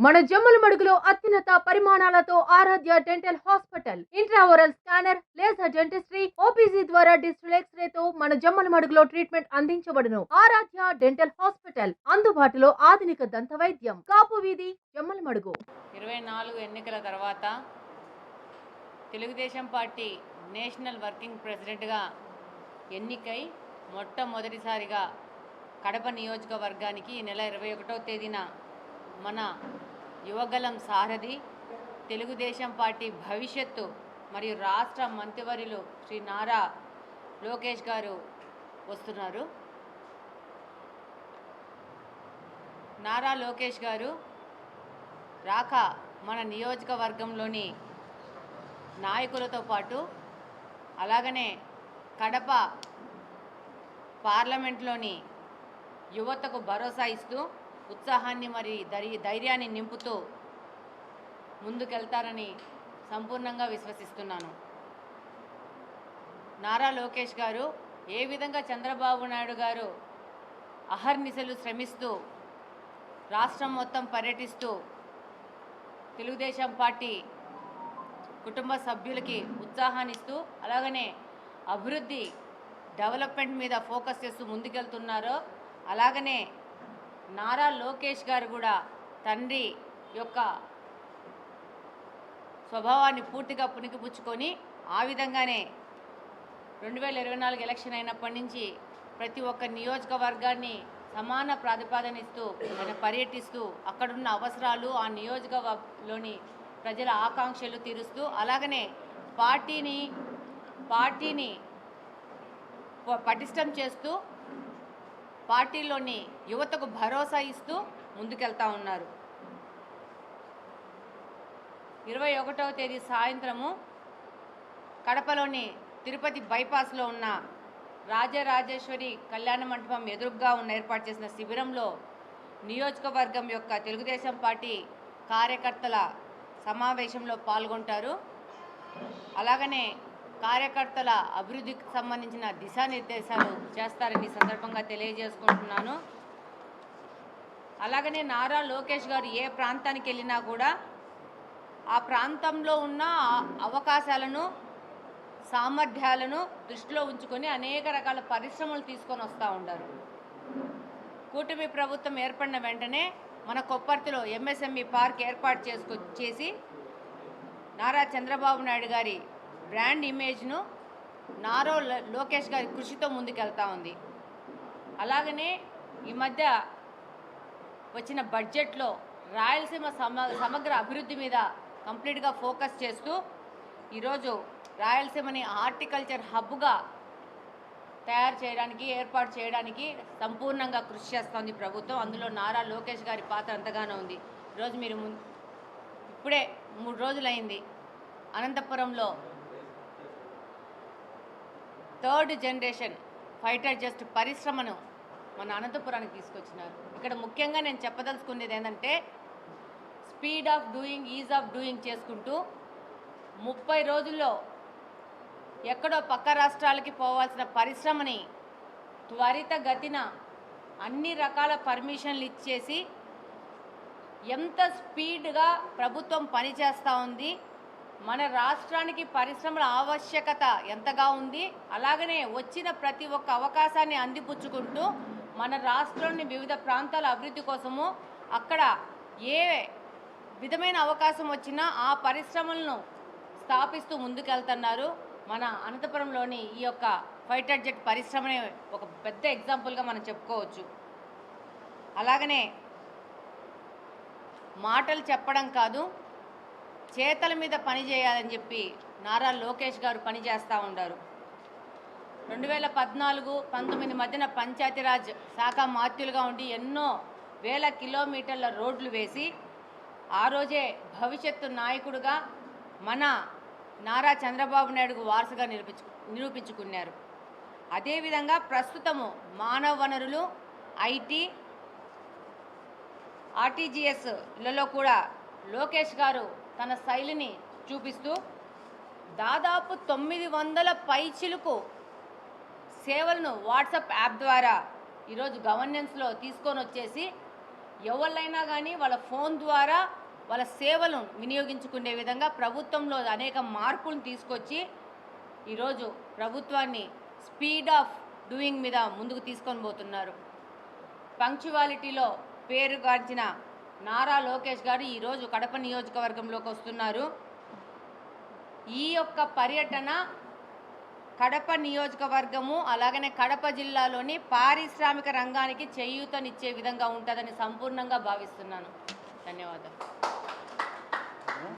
మన జమ్మలమడుగులో అత్యున్నత పరిమాణాలతో Aaradhya dental hospital intraoral scanner laser dentistry OPG ద్వారా డిజిటల్ ఎక్స్రేతో మన జమ్మలమడుగులో ట్రీట్మెంట్ అందించబడును. ఆరాధ్య డెంటల్ హాస్పిటల్ అందుబాటులో ఆధునిక దంత వైద్యం కాపు వీధి జమ్మలమడుగు. 24 ఎన్నికల తర్వాత తెలుగుదేశం పార్టీ నేషనల్ వర్కింగ్ ప్రెసిడెంట్గా ఎన్నికై మొట్టమొదటిసారిగా కడప నియోజకవర్గానికి ఈ నెల 21వ తేదీన మన యువగలం సారథి తెలుగుదేశం పార్టీ భవిష్యత్తు మరియు రాష్ట్ర మంత్రివర్యులు శ్రీ నారా లోకేష్ గారు వస్తున్నారు. నారా లోకేష్ గారు రాక మన నియోజకవర్గంలోని నాయకులతో పాటు అలాగనే కడప పార్లమెంట్లోని యువతకు భరోసా ఇస్తూ ఉత్సాహాన్ని మరి ధైర్యాన్ని నింపుతూ ముందుకెళ్తారని సంపూర్ణంగా విశ్వసిస్తున్నాను. నారా లోకేష్ గారు ఏ విధంగా చంద్రబాబు నాయుడు గారు అహర్నిశలు శ్రమిస్తూ రాష్ట్రం మొత్తం పర్యటిస్తూ తెలుగుదేశం పార్టీ కుటుంబ సభ్యులకి ఉత్సాహాన్ని ఇస్తూ అలాగనే అభివృద్ధి డెవలప్మెంట్ మీద ఫోకస్ చేస్తూ ముందుకెళ్తున్నారో అలాగనే నారా లోకేష్ గారు కూడా తండ్రి యొక్క స్వభావాన్ని పూర్తిగా పుణికిపుచ్చుకొని ఆ విధంగానే 2024 ఎలక్షన్ అయినప్పటి నుంచి ప్రతి ఒక్క నియోజకవర్గాన్ని సమాన ప్రాతిపదికన ఇస్తూ ఆయన పర్యటిస్తూ అక్కడున్న అవసరాలు ఆ నియోజకవర్గంలోని ప్రజల ఆకాంక్షలు తీరుస్తూ అలాగనే పార్టీని పటిష్టం చేస్తూ పార్టీలోని యువతకు భరోసా ఇస్తూ ముందుకెళ్తా ఉన్నారు. 21వ తేదీ సాయంత్రము కడపలోని తిరుపతి బైపాస్లో ఉన్న రాజరాజేశ్వరి కళ్యాణ మండపం ఎదురుగా ఏర్పాటు చేసిన శిబిరంలో నియోజకవర్గం యొక్క తెలుగుదేశం పార్టీ కార్యకర్తల సమావేశంలో పాల్గొంటారు. అలాగనే కార్యకర్తల అభివృద్ధికి సంబంధించిన దిశానిర్దేశాలు చేస్తారని సందర్భంగా తెలియజేసుకుంటున్నాను. అలాగనే నారా లోకేష్ గారు ఏ ప్రాంతానికి వెళ్ళినా కూడా ఆ ప్రాంతంలో ఉన్న అవకాశాలను సామర్థ్యాలను దృష్టిలో ఉంచుకొని అనేక రకాల పరిశ్రమలు తీసుకొని వస్తూ ఉంటారు. కూటమి ప్రభుత్వం ఏర్పడిన వెంటనే మన కొప్పర్తిలో ఎంఎస్ఎంఈ పార్క్ ఏర్పాటు చేసి నారా చంద్రబాబు నాయుడు గారి బ్రాండ్ ఇమేజ్ను నారా లోకేష్ గారి కృషితో ముందుకెళ్తా ఉంది. అలాగనే ఈ మధ్య వచ్చిన బడ్జెట్లో రాయలసీమ సమగ్ర అభివృద్ధి మీద కంప్లీట్గా ఫోకస్ చేస్తూ ఈరోజు రాయలసీమని హార్టికల్చర్ హబ్గా ఏర్పాటు చేయడానికి సంపూర్ణంగా కృషి చేస్తోంది ప్రభుత్వం. అందులో నారా లోకేష్ గారి పాత్ర ఎంతగానో ఉంది. ఈరోజు మీరు ఇప్పుడే 3 రోజులైంది అనంతపురంలో 3rd జనరేషన్ ఫైటర్ జెట్ పరిశ్రమను మన అనంతపురానికి తీసుకొచ్చినారు. ఇక్కడ ముఖ్యంగా నేను చెప్పదలుచుకునేది ఏంటంటే speed of doing is of doing చేసుకుంటూ 30 రోజుల్లో ఎక్కడో పక్క రాష్ట్రాలకి పోవాల్సిన పరిశ్రమని త్వరితగతిన అన్ని రకాల పర్మిషన్లు ఇచ్చేసి ఎంత స్పీడ్గా ప్రభుత్వం పనిచేస్తూ ఉంది, మన రాష్ట్రానికి పరిశ్రమల ఆవశ్యకత ఎంతగా ఉంది, అలాగనే వచ్చిన ప్రతి ఒక్క అవకాశాన్ని అందిపుచ్చుకుంటూ మన రాష్ట్రాన్ని వివిధ ప్రాంతాల అభివృద్ధి కోసము అక్కడ ఏ విధమైన అవకాశం వచ్చినా ఆ పరిశ్రమలను స్థాపిస్తూ ముందుకెళ్తున్నారు. మన అనంతపురంలోని ఈ యొక్క ఫైటర్ జెట్ పరిశ్రమనే ఒక పెద్ద ఎగ్జాంపుల్గా మనం చెప్పుకోవచ్చు. అలాగనే మాటలు చెప్పడం కాదు, చేతల మీద పని చేయాలని చెప్పి నారా లోకేష్ గారు పనిచేస్తూ ఉంటారు. 2014-19 మధ్యన పంచాయతీరాజ్ శాఖ మాత్యులుగా ఉండి ఎన్నో వేల కిలోమీటర్ల రోడ్లు వేసి ఆ రోజే భవిష్యత్తు నాయకుడుగా మన నారా చంద్రబాబు నాయుడుకు వారసుగా నిరూపించుకున్నారు. అదేవిధంగా ప్రస్తుతము మానవ వనరులు, ఐటీ, ఆర్టీజీఎస్లలో కూడా లోకేష్ గారు తన శైలిని చూపిస్తూ దాదాపు 900 పైచిలుకు సేవలను వాట్సాప్ యాప్ ద్వారా ఈరోజు గవర్నెన్స్లో తీసుకొని వచ్చేసి ఎవరినైనా కానీ వాళ్ళ ఫోన్ ద్వారా వాళ్ళ సేవలను వినియోగించుకునే విధంగా ప్రభుత్వంలో అనేక మార్పులను తీసుకొచ్చి ఈరోజు ప్రభుత్వాన్ని స్పీడ్ ఆఫ్ డూయింగ్ మీద ముందుకు తీసుకొని పోతున్నారు. పంక్చువాలిటీలో పేరుగాంచిన నారా లోకేష్ గారు ఈరోజు కడప నియోజకవర్గంలోకి వస్తున్నారు. ఈ యొక్క పర్యటన కడప నియోజకవర్గము అలాగనే కడప జిల్లాలోని పారిశ్రామిక రంగానికి చేయూతనిచ్చే విధంగా ఉంటుందని సంపూర్ణంగా భావిస్తున్నాను. ధన్యవాదాలు.